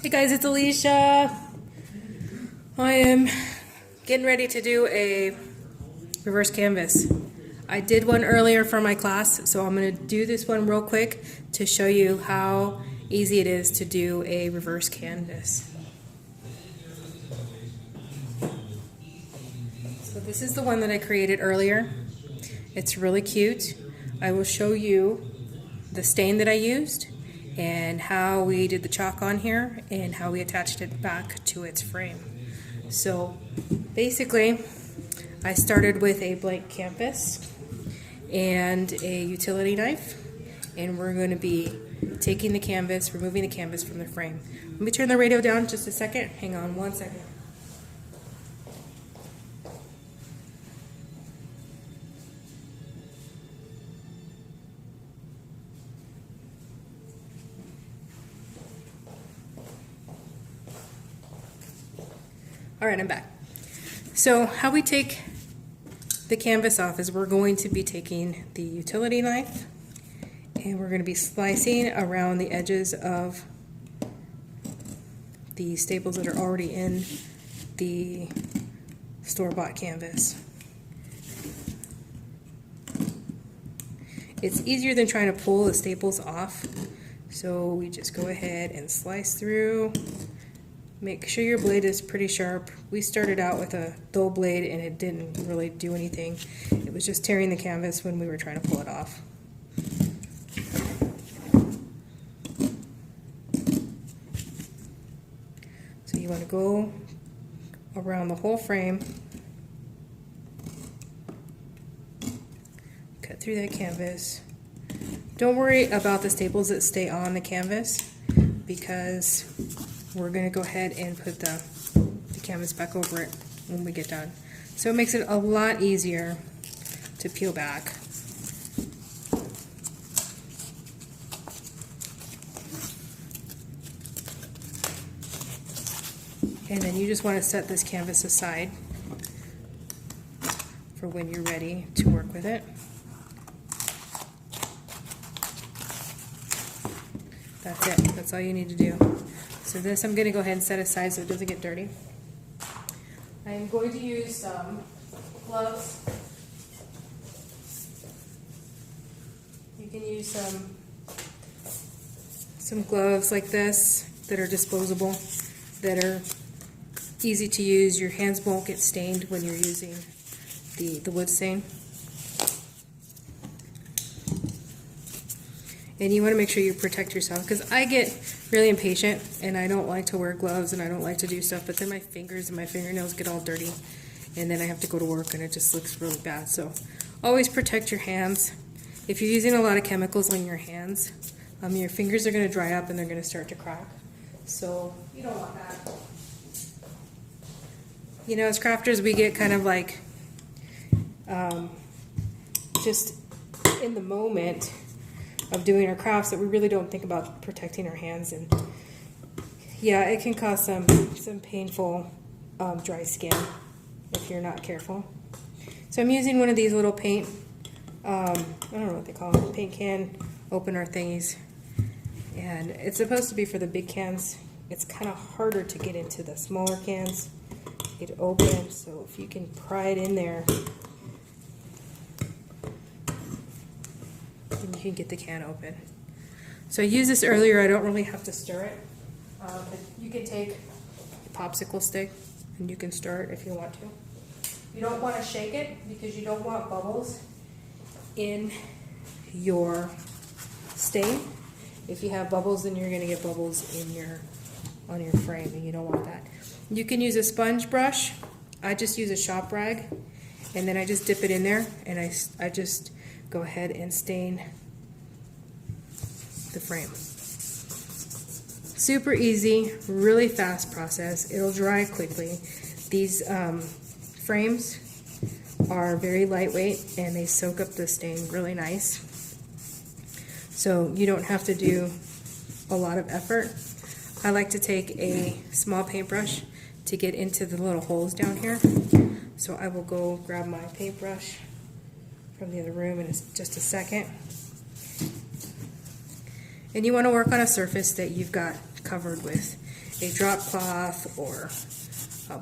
Hey guys, it's Alicia. I am getting ready to do a reverse canvas. I did one earlier for my class, so I'm going to do this one real quick to show you how easy it is to do a reverse canvas. So this is the one that I created earlier. It's really cute. I will show you the stain that I used and how we did the chalk on here and how we attached it back to its frame. So basically I started with a blank canvas and a utility knife, and we're going to be taking the canvas, removing the canvas from the frame. Let me turn the radio down just a second. Hang on one second. Alright, I'm back. So how we take the canvas off is we're going to be taking the utility knife and we're going to be slicing around the edges of the staples that are already in the store-bought canvas. It's easier than trying to pull the staples off, so we just go ahead and slice through. Make sure your blade is pretty sharp. We started out with a dull blade and it didn't really do anything. It was just tearing the canvas when we were trying to pull it off. So you want to go around the whole frame, cut through that canvas. Don't worry about the staples that stay on the canvas, because we're going to go ahead and put the canvas back over it when we get done. So it makes it a lot easier to peel back. And then you just want to set this canvas aside for when you're ready to work with it. That's it. That's all you need to do. So this I'm going to go ahead and set aside so it doesn't get dirty. I'm going to use some gloves. You can use some gloves like this that are disposable, that are easy to use. Your hands won't get stained when you're using the wood stain. And you want to make sure you protect yourself, because I get really impatient and I don't like to wear gloves and I don't like to do stuff, but then my fingers and my fingernails get all dirty and then I have to go to work and it just looks really bad. So always protect your hands. If you're using a lot of chemicals on your hands, your fingers are going to dry up and they're going to start to crack. So you don't want that. You know, as crafters we get kind of like just in the moment of doing our crafts that we really don't think about protecting our hands, and yeah, it can cause some painful dry skin if you're not careful. So I'm using one of these little paint, I don't know what they call them, paint can opener thingies, and it's supposed to be for the big cans. It's kind of harder to get into the smaller cans, get it open, so if you can pry it in there, and you can get the can open. So I used this earlier. I don't really have to stir it. But you can take a popsicle stick and you can stir it if you want to. You don't want to shake it because you don't want bubbles in your stain. If you have bubbles, then you're going to get bubbles on your frame, and you don't want that. You can use a sponge brush. I just use a shop rag, and then I just dip it in there, and I just go ahead and stain the frame. Super easy, really fast process. It'll dry quickly. These frames are very lightweight and they soak up the stain really nice. So you don't have to do a lot of effort. I like to take a small paintbrush to get into the little holes down here. So I will go grab my paintbrush from the other room in just a second. And you want to work on a surface that you've got covered with a drop cloth or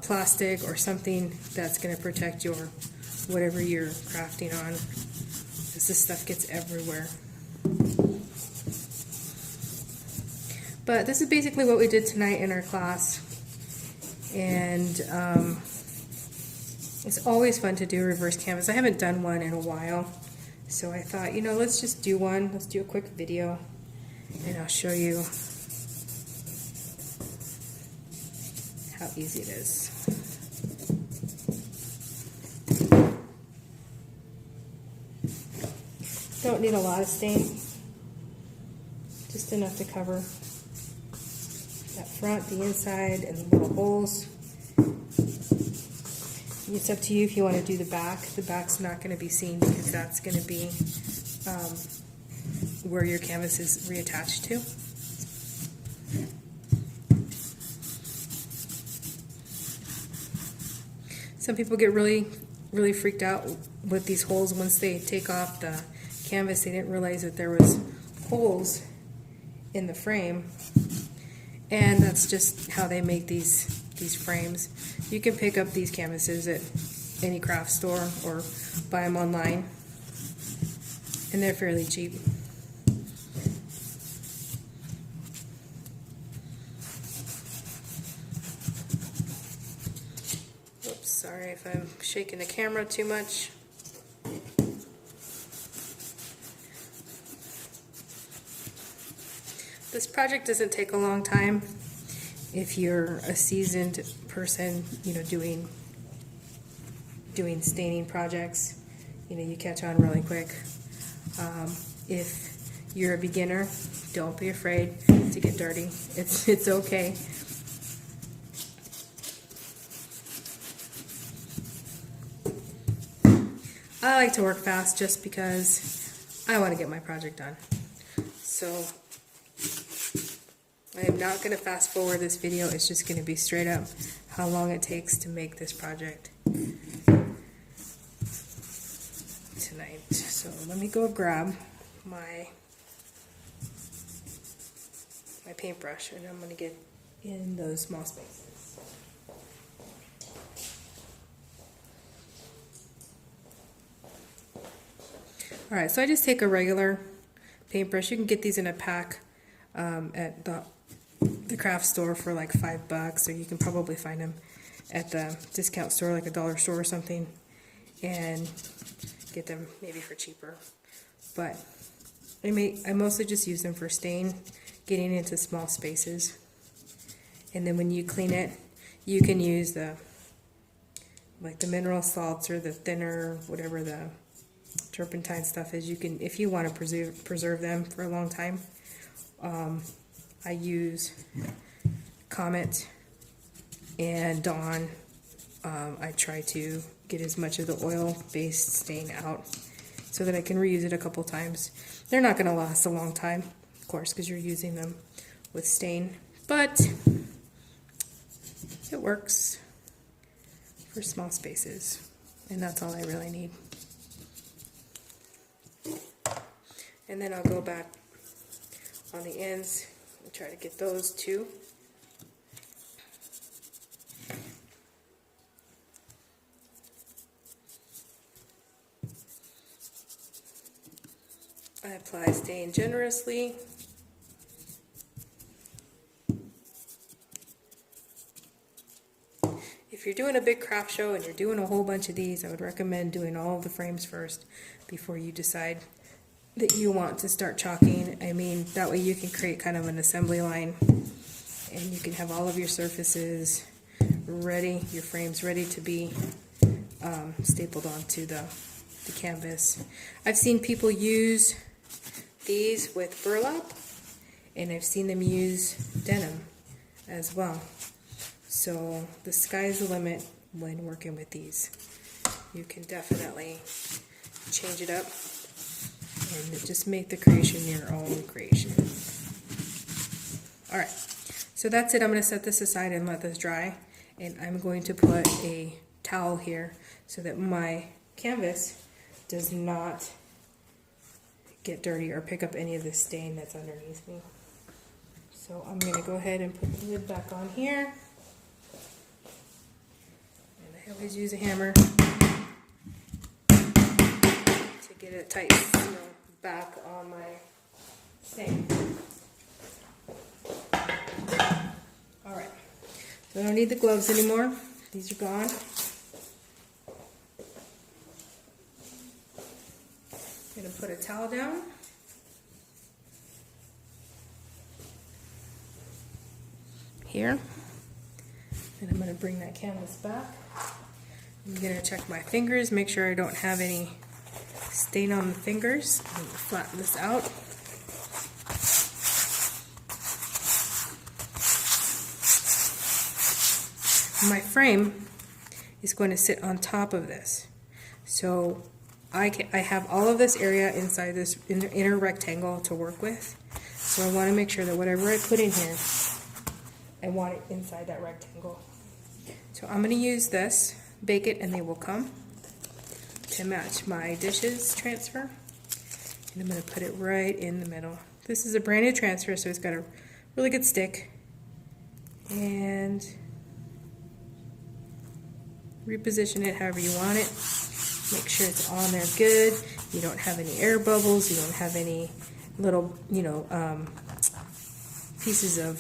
plastic or something that's going to protect your whatever you're crafting on, because this stuff gets everywhere. But this is basically what we did tonight in our class, and it's always fun to do reverse canvas. I haven't done one in a while, so I thought, you know, let's just do one. Let's do a quick video, and I'll show you how easy it is. Don't need a lot of stain, just enough to cover that front, the inside, and the little holes. It's up to you if you want to do the back. The back's not going to be seen because that's going to be where your canvas is reattached to. Some people get really freaked out with these holes once they take off the canvas. They didn't realize that there was holes in the frame, and that's just how they make these frames. You can pick up these canvases at any craft store or buy them online, and they're fairly cheap. Oops, sorry if I'm shaking the camera too much. This project doesn't take a long time if you're a seasoned person, you know, doing staining projects. You know, you catch on really quick. If you're a beginner, don't be afraid to get dirty. It's okay. I like to work fast just because I want to get my project done. So I am not going to fast forward this video. It's just going to be straight up how long it takes to make this project tonight. So let me go grab my paintbrush, and I'm going to get in those small spaces. Alright, so I just take a regular paintbrush. You can get these in a pack at the craft store for like $5, or you can probably find them at the discount store, like a dollar store or something, and get them maybe for cheaper. But I mostly just use them for stain, getting into small spaces. And then when you clean it, you can use the mineral salts or the thinner, whatever the turpentine stuff is. You can, if you want to preserve them for a long time. I use Comet and Dawn. I try to get as much of the oil-based stain out so that I can reuse it a couple times. They're not going to last a long time, of course, because you're using them with stain, but it works for small spaces, and that's all I really need. And then I'll go back on the ends and try to get those too. I apply stain generously. If you're doing a big craft show and you're doing a whole bunch of these, I would recommend doing all of the frames first before you decide that you want to start chalking. I mean, that way you can create kind of an assembly line, and you can have all of your surfaces ready, your frames ready to be stapled onto the canvas. I've seen people use these with burlap, and I've seen them use denim as well. So the sky's the limit when working with these. You can definitely change it up and just make the creation your own creation. Alright, so that's it. I'm going to set this aside and let this dry, and I'm going to put a towel here so that my canvas does not get dirty or pick up any of the stain that's underneath me. So I'm going to go ahead and put the lid back on here. And I always use a hammer to get it tight, back on my sink. Alright, so I don't need the gloves anymore. These are gone. I'm going to put a towel down. Here. And I'm going to bring that canvas back. I'm going to check my fingers, make sure I don't have any stain on the fingers. I'm going to flatten this out. My frame is going to sit on top of this. So I have all of this area inside this inner rectangle to work with. So I want to make sure that whatever I put in here, I want it inside that rectangle. So I'm going to use this, bake it, and they will come to match my dishes transfer. And I'm going to put it right in the middle. This is a brand new transfer, so it's got a really good stick. And reposition it however you want it. Make sure it's on there good. You don't have any air bubbles. You don't have any little, pieces of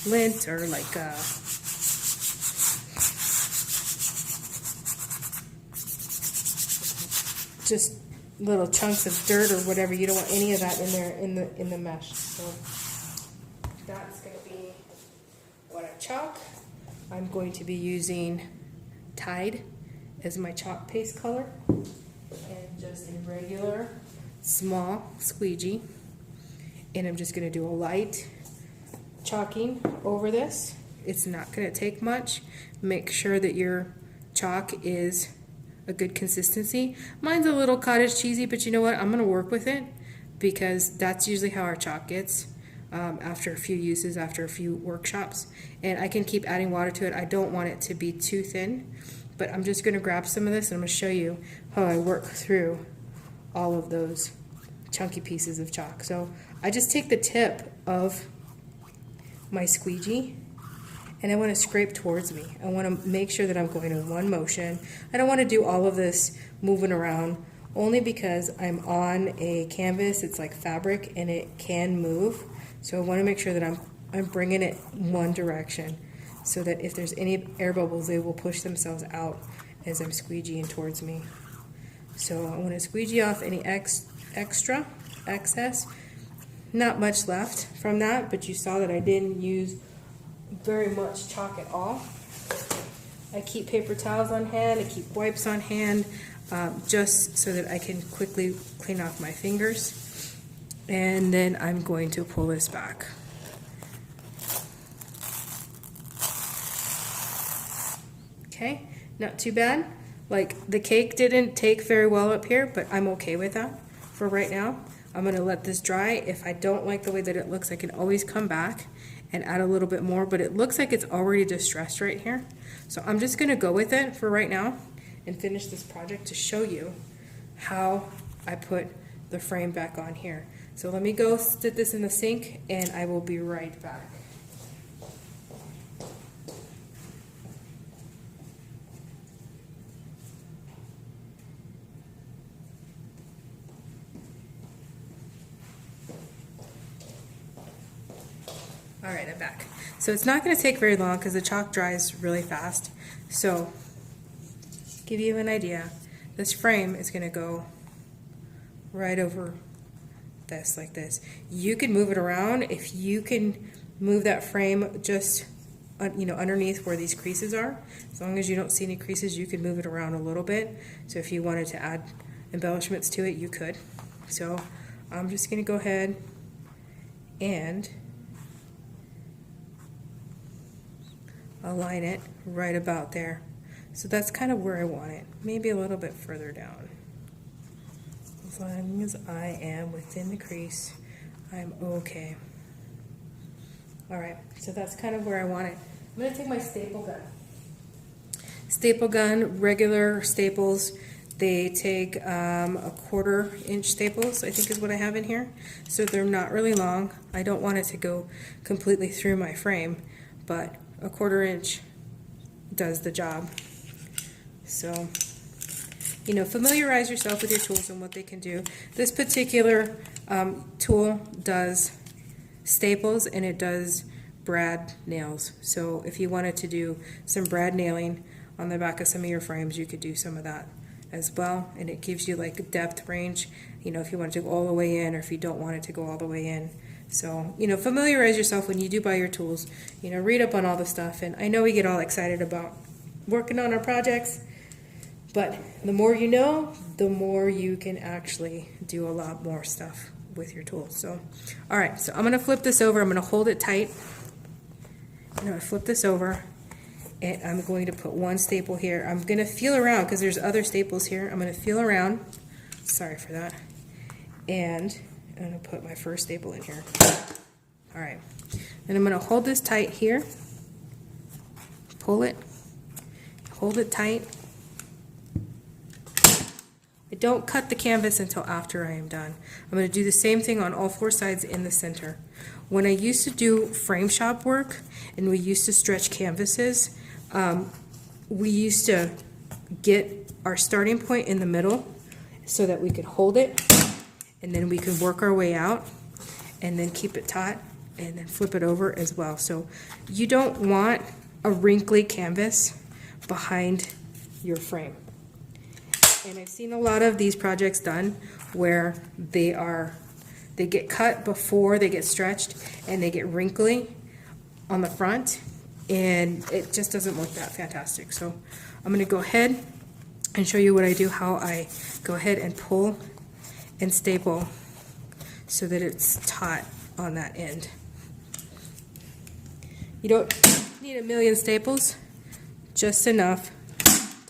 lint or like just little chunks of dirt or whatever. You don't want any of that in there in the mesh. So that's going to be what I chalk. I'm going to be using Tide as my chalk paste color, and just a regular small squeegee, and I'm just going to do a light chalking over this. It's not going to take much. Make sure that your chalk is a good consistency. Mine's a little cottage cheesy, but you know what? I'm going to work with it because that's usually how our chalk gets after a few uses, after a few workshops. And I can keep adding water to it. I don't want it to be too thin, but I'm just going to grab some of this and I'm going to show you how I work through all of those chunky pieces of chalk. So I just take the tip of my squeegee and I want to scrape towards me. I want to make sure that I'm going in one motion. I don't want to do all of this moving around, only because I'm on a canvas. It's like fabric and it can move. So I want to make sure that I'm bringing it one direction so that if there's any air bubbles, they will push themselves out as I'm squeegeeing towards me. So I want to squeegee off any excess. Not much left from that, but you saw that I didn't use very much chalk at all. I keep paper towels on hand, I keep wipes on hand, just so that I can quickly clean off my fingers. And then I'm going to pull this back. Okay, not too bad. Like, the cake didn't take very well up here, but I'm okay with that for right now. I'm going to let this dry. If I don't like the way that it looks, I can always come back and add a little bit more, but it looks like it's already distressed right here. So I'm just going to go with it for right now and finish this project to show you how I put the frame back on here. So let me go sit this in the sink and I will be right back. All right, I'm back. So it's not going to take very long because the chalk dries really fast. So, give you an idea, this frame is going to go right over this, like this. You can move it around. If you can move that frame just underneath where these creases are, as long as you don't see any creases, you can move it around a little bit. So if you wanted to add embellishments to it, you could. So I'm just going to go ahead and align it right about there. So that's kind of where I want it, maybe a little bit further down. As long as I am within the crease, I'm okay. Alright, so that's kind of where I want it. I'm going to take my staple gun. Staple gun, regular staples, They take a 1/4 inch staples, I think is what I have in here. So they're not really long. I don't want it to go completely through my frame, but a 1/4 inch does the job. So, you know, familiarize yourself with your tools and what they can do. This particular tool does staples and it does brad nails. So if you wanted to do some brad nailing on the back of some of your frames, you could do some of that as well, and it gives you like a depth range, you know, if you want it to go all the way in or if you don't want it to go all the way in. So, you know, familiarize yourself when you do buy your tools, you know, read up on all the stuff. And I know we get all excited about working on our projects, but the more you know, the more you can actually do a lot more stuff with your tools. So, all right, so I'm going to flip this over. I'm going to hold it tight. I'm going to flip this over, and I'm going to put one staple here. I'm going to feel around because there's other staples here. I'm going to feel around. Sorry for that. And I'm going to put my first staple in here. All right. And I'm going to hold this tight here. Pull it. Hold it tight. I don't cut the canvas until after I am done. I'm going to do the same thing on all 4 sides in the center. When I used to do frame shop work and we used to stretch canvases, we used to get our starting point in the middle so that we could hold it and then we could work our way out and then keep it taut and then flip it over as well. So you don't want a wrinkly canvas behind your frame. And I've seen a lot of these projects done where they get cut before they get stretched and they get wrinkly on the front, and it just doesn't look that fantastic. So I'm going to go ahead and show you what I do, how I go ahead and pull and staple so that it's taut on that end. You don't need a million staples, just enough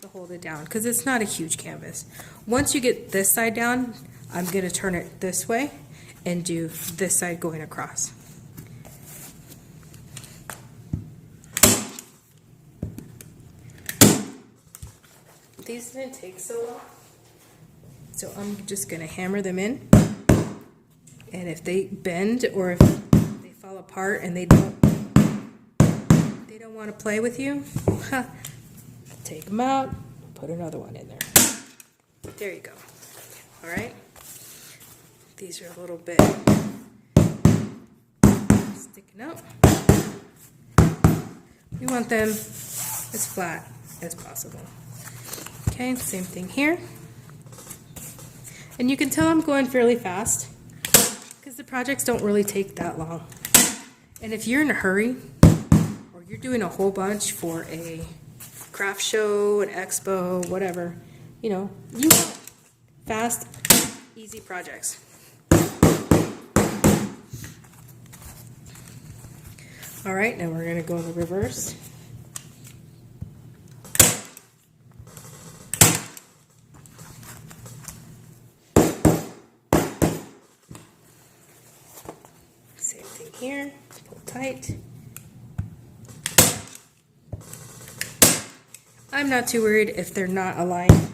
to hold it down because it's not a huge canvas. Once you get this side down, I'm going to turn it this way and do this side going across. These didn't take so long, so I'm just going to hammer them in, and if they bend or if they fall apart and they don't want to play with you, take them out, put another one in there. There you go. All right. These are a little bit sticking up. We want them as flat as possible. Okay, same thing here. And you can tell I'm going fairly fast because the projects don't really take that long. And if you're in a hurry or you're doing a whole bunch for a craft show, an expo, whatever, you know, you want fast, easy projects. All right, now we're going to go in the reverse. Same thing here, pull tight. I'm not too worried if they're not aligned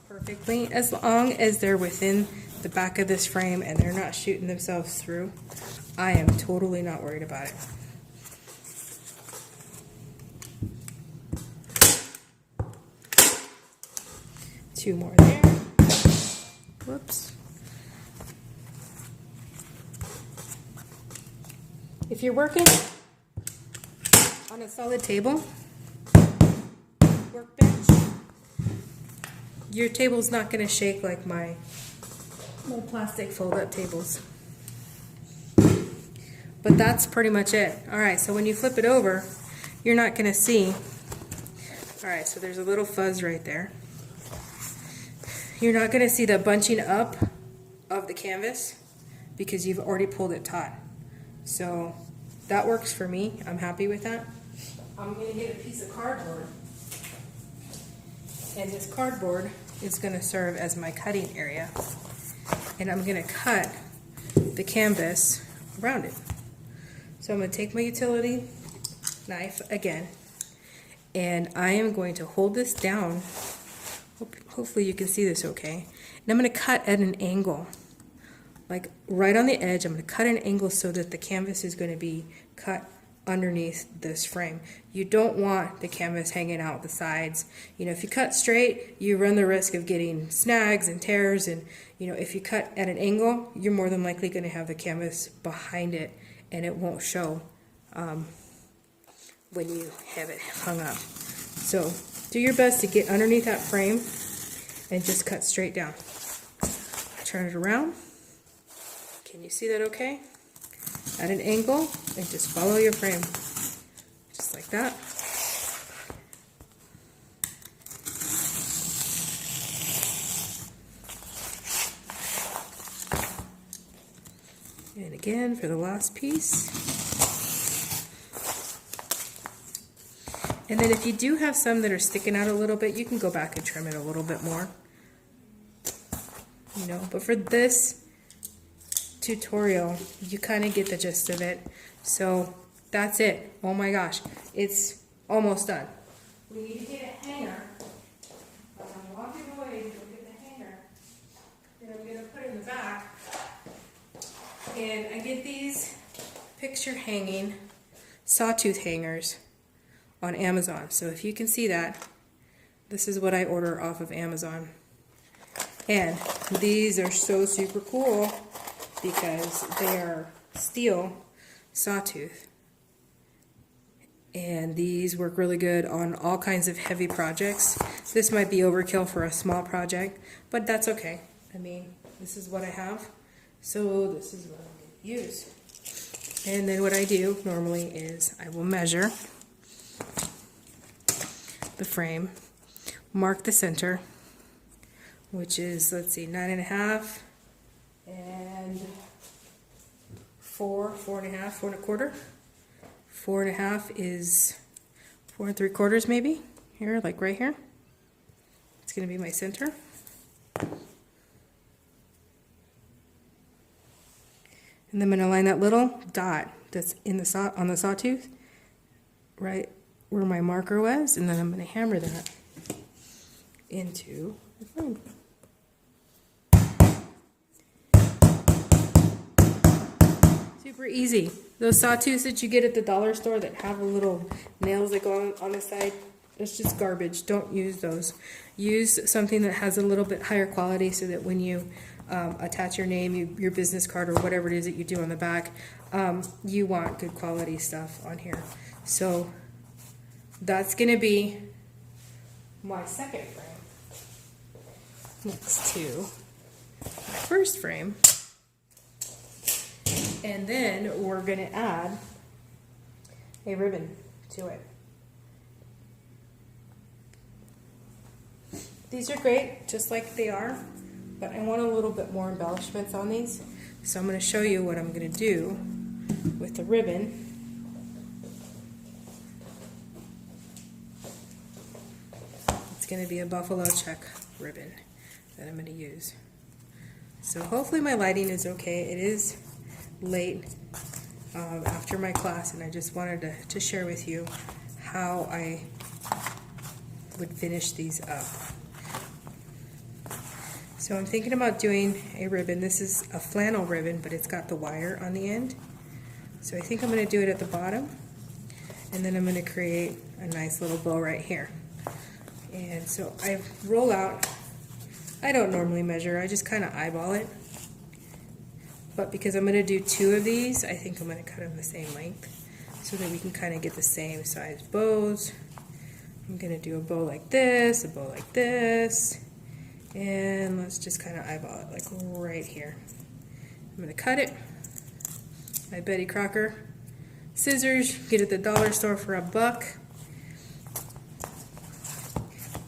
perfectly, as long as they're within the back of this frame and they're not shooting themselves through. I am totally not worried about it. Two more there. Whoops. If you're working on a solid table, workbench, your table's not going to shake like my plastic fold-up tables. But that's pretty much it. Alright, so when you flip it over, you're not going to see. Alright, so there's a little fuzz right there. You're not going to see the bunching up of the canvas because you've already pulled it taut. So that works for me. I'm happy with that. I'm going to get a piece of cardboard. And this cardboard is going to serve as my cutting area. And I'm going to cut the canvas around it. So I'm going to take my utility knife again, and I am going to hold this down Hopefully you can see this okay. And I'm going to cut at an angle, like right on the edge. I'm going to cut an angle so that the canvas is going to be cut underneath this frame. You don't want the canvas hanging out the sides. You know, if you cut straight, you run the risk of getting snags and tears, and you know, if you cut at an angle, you're more than likely going to have the canvas behind it, and it won't show when you have it hung up. So do your best to get underneath that frame and just cut straight down. Turn it around. Can you see that okay? At an angle, and just follow your frame. Just like that. And again for the last piece. And then if you do have some that are sticking out a little bit, you can go back and trim it a little bit more. You know, but for this tutorial, you kind of get the gist of it. So that's it. Oh my gosh, it's almost done. We need to get a hanger. I'm walking away to go get the hanger that I'm going to put in the back. And I get these picture hanging sawtooth hangers on Amazon. So if you can see that, this is what I order off of Amazon. And these are so super cool because they are steel sawtooth. And these work really good on all kinds of heavy projects. This might be overkill for a small project, but that's okay. I mean, this is what I have, so this is what I'm going to use. And then what I do normally is I will measure the frame, mark the center, which is, let's see, 9.5 and 4, 4.5, 4.25. 4.5 is 4 3/4 maybe, here, like right here. It's going to be my center. And then I'm going to line that little dot that's in the on the sawtooth, right where my marker was, and then I'm going to hammer that into the frame. Super easy. Those sawtooths that you get at the dollar store that have the little nails that go on the side, it's just garbage. Don't use those. Use something that has a little bit higher quality so that when you attach your name, your business card, or whatever it is that you do on the back, you want good quality stuff on here. So that's going to be my second frame next to my first frame. And then we're going to add a ribbon to it. These are great, just like they are, but I want a little bit more embellishments on these. So I'm going to show you what I'm going to do with the ribbon. It's going to be a buffalo check ribbon that I'm going to use. So hopefully my lighting is okay. It is late after my class, and I just wanted to share with you how I would finish these up. So I'm thinking about doing a ribbon. This is a flannel ribbon, but it's got the wire on the end. So I think I'm going to do it at the bottom, and then I'm going to create a nice little bow right here. And so I roll out. I don't normally measure, I just kind of eyeball it. But because I'm going to do 2 of these, I think I'm going to cut them the same length so that we can kind of get the same size bows. I'm going to do a bow like this, a bow like this, and let's just kind of eyeball it like right here. I'm going to cut it. My Betty Crocker scissors, get at the dollar store for $1.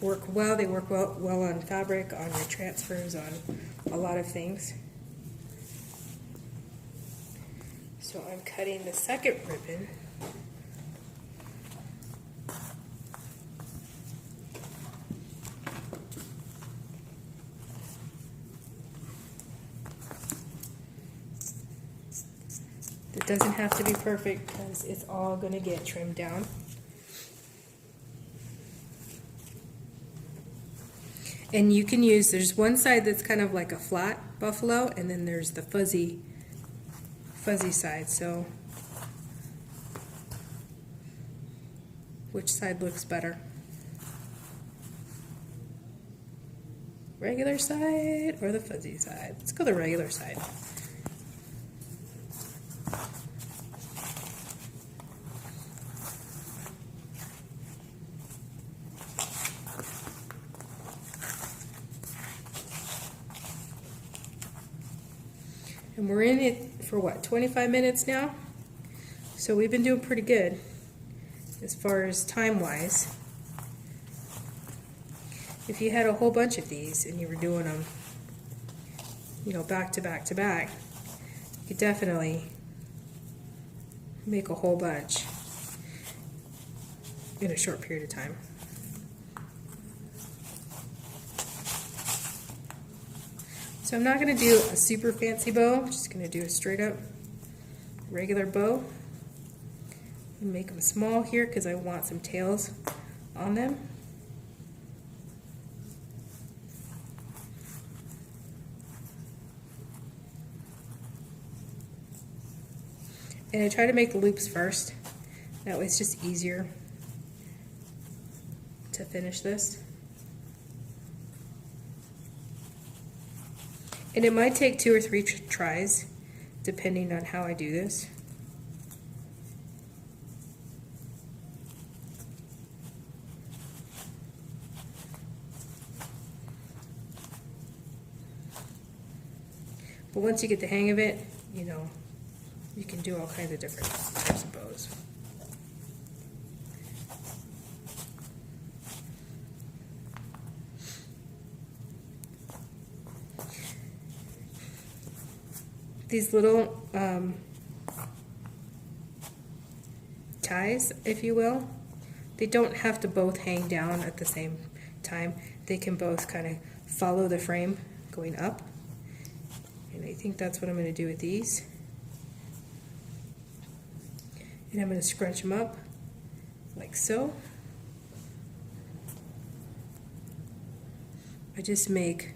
Work well, they work well on fabric, on your transfers, on a lot of things. So I'm cutting the second ribbon. It doesn't have to be perfect because it's all going to get trimmed down. And you can use, there's one side that's kind of like a flat buffalo, and then there's the fuzzy side. So which side looks better? Regular side or the fuzzy side? Let's go the regular side. And we're in it for what, 25 minutes now? So we've been doing pretty good as far as time-wise. If you had a whole bunch of these and you were doing them, you know, back to back to back, you could definitely make a whole bunch in a short period of time. So I'm not going to do a super fancy bow. I'm just going to do a straight up regular bow. And make them small here because I want some tails on them. And I try to make the loops first. That way it's just easier to finish this. And it might take 2 or 3 tries, depending on how I do this. But once you get the hang of it, you know, you can do all kinds of different types of bows. These little ties, if you will, they don't have to both hang down at the same time. They can both kind of follow the frame going up. And I think that's what I'm going to do with these. And I'm going to scrunch them up like so. I just make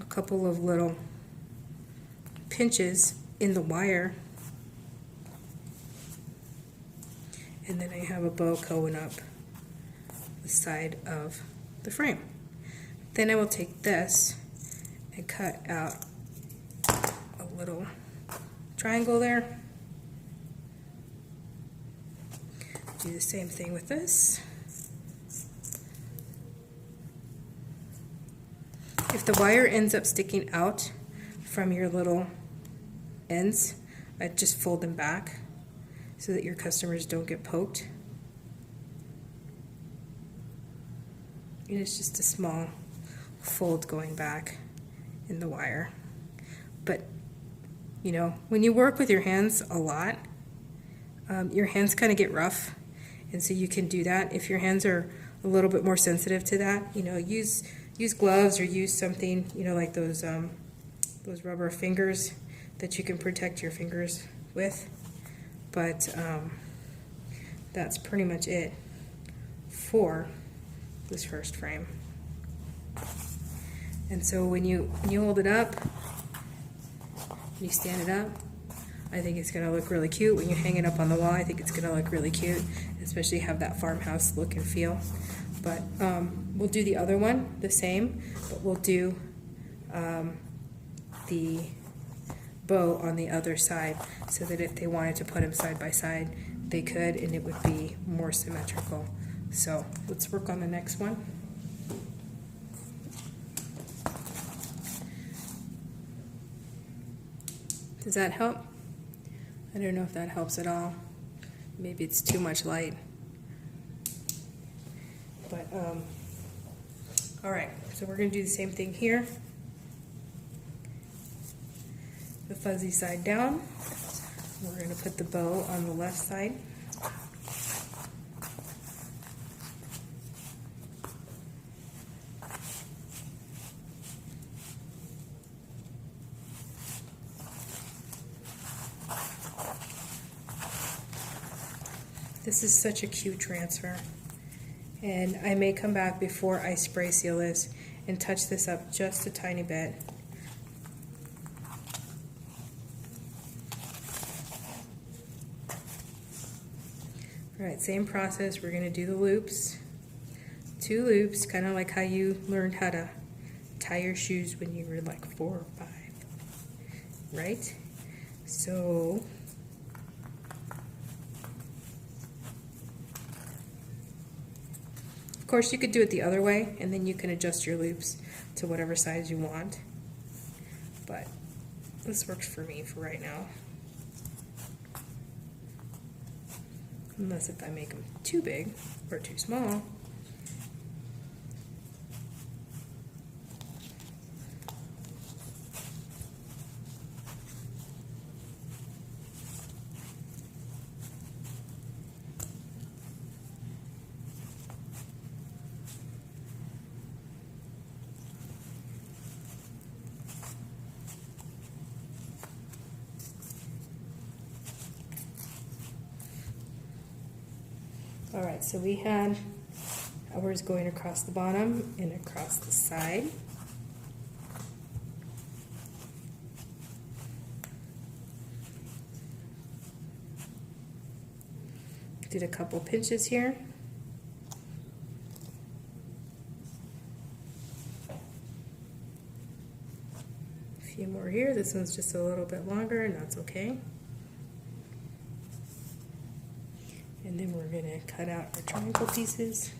a couple of little pinches in the wire, and then I have a bow going up the side of the frame. Then I will take this and cut out a little triangle there. Do the same thing with this. If the wire ends up sticking out from your little ends, I just fold them back so that your customers don't get poked. And it's just a small fold going back in the wire. But you know, when you work with your hands a lot, your hands kind of get rough, and so you can do that. If your hands are a little bit more sensitive to that, you know, use gloves or use something, you know, like those rubber fingers that you can protect your fingers with. But that's pretty much it for this first frame. And so when you hold it up, you stand it up, I think it's going to look really cute. When you hang it up on the wall, I think it's going to look really cute, especially have that farmhouse look and feel. But we'll do the other one the same, but we'll do the bow on the other side so that if they wanted to put them side by side, they could, and it would be more symmetrical. So let's work on the next one. Does that help? I don't know if that helps at all. Maybe it's too much light. But, all right, so we're going to do the same thing here. The fuzzy side down. We're going to put the bow on the left side. This is such a cute transfer. And I may come back before I spray seal this and touch this up just a tiny bit. Alright, same process. We're going to do the loops. 2 loops, kind of like how you learned how to tie your shoes when you were like 4 or 5. Right? So of course you could do it the other way, and then you can adjust your loops to whatever size you want. But this works for me for right now. Unless if I make them too big or too small. Alright, so we had ours going across the bottom and across the side. Did a couple pinches here. A few more here. This one's just a little bit longer, and that's okay. And then we're going to cut out our triangle pieces.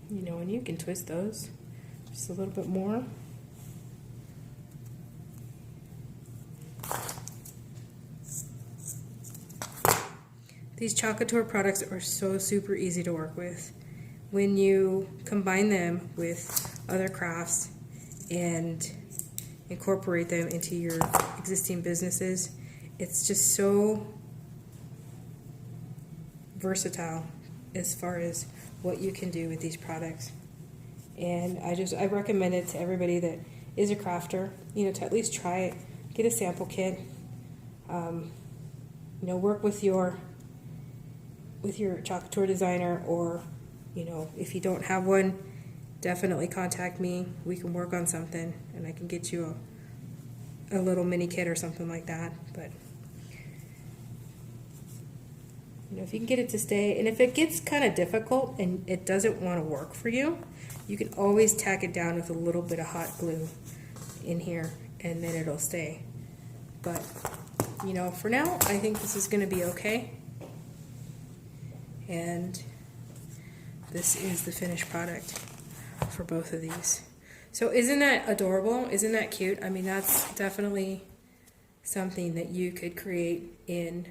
You know, and you can twist those just a little bit more. These Chalk Couture products are so super easy to work with. When you combine them with other crafts and incorporate them into your existing businesses, it's just so versatile as far as what you can do with these products. And I recommend it to everybody that is a crafter, you know, to at least try it, get a sample kit, you know, work with your Chalk Couture designer, or, you know, if you don't have one, definitely contact me. We can work on something, and I can get you a little mini kit or something like that. But you know, if you can get it to stay, and if it gets kind of difficult and it doesn't want to work for you, you can always tack it down with a little bit of hot glue in here, and then it'll stay. But you know, for now, I think this is going to be okay. And this is the finished product for both of these. So isn't that adorable? Isn't that cute? I mean, that's definitely something that you could create in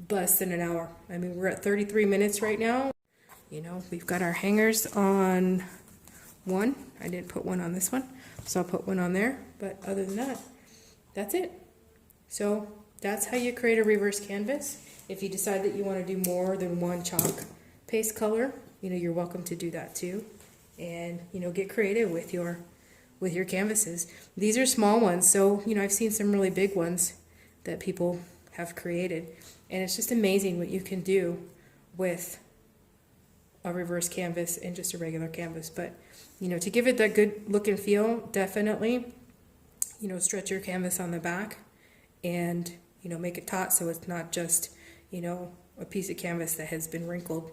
less than an hour. I mean, we're at 33 minutes right now. You know, we've got our hangers on one. I didn't put one on this one, so I'll put one on there. But other than that, that's it. So that's how you create a reverse canvas. If you decide that you want to do more than one chalk paste color, you know, you're welcome to do that too. And, you know, get creative with your canvases. These are small ones, so, you know, I've seen some really big ones that people have created. And it's just amazing what you can do with a reverse canvas and just a regular canvas. But, you know, to give it that good look and feel, definitely, you know, stretch your canvas on the back and, you know, make it taut so it's not just, you know, a piece of canvas that has been wrinkled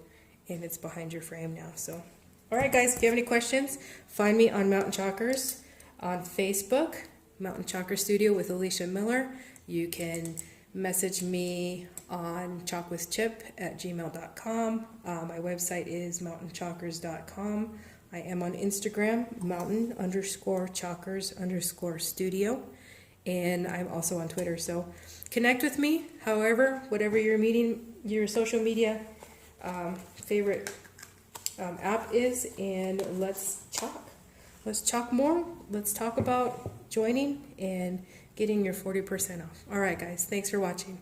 and it's behind your frame now. So, all right, guys, if you have any questions, find me on Mountain Chalkers on Facebook, Mountain Chalker Studio with Alicia Miller. You can message me on chalkwithchip@gmail.com. My website is mountainchalkers.com. I am on Instagram, mountain_chalkers_studio. And I'm also on Twitter. So connect with me, however, whatever your social media favorite app is, and let's chalk. Let's chalk more. Let's talk about joining and getting your 40% off. All right, guys. Thanks for watching.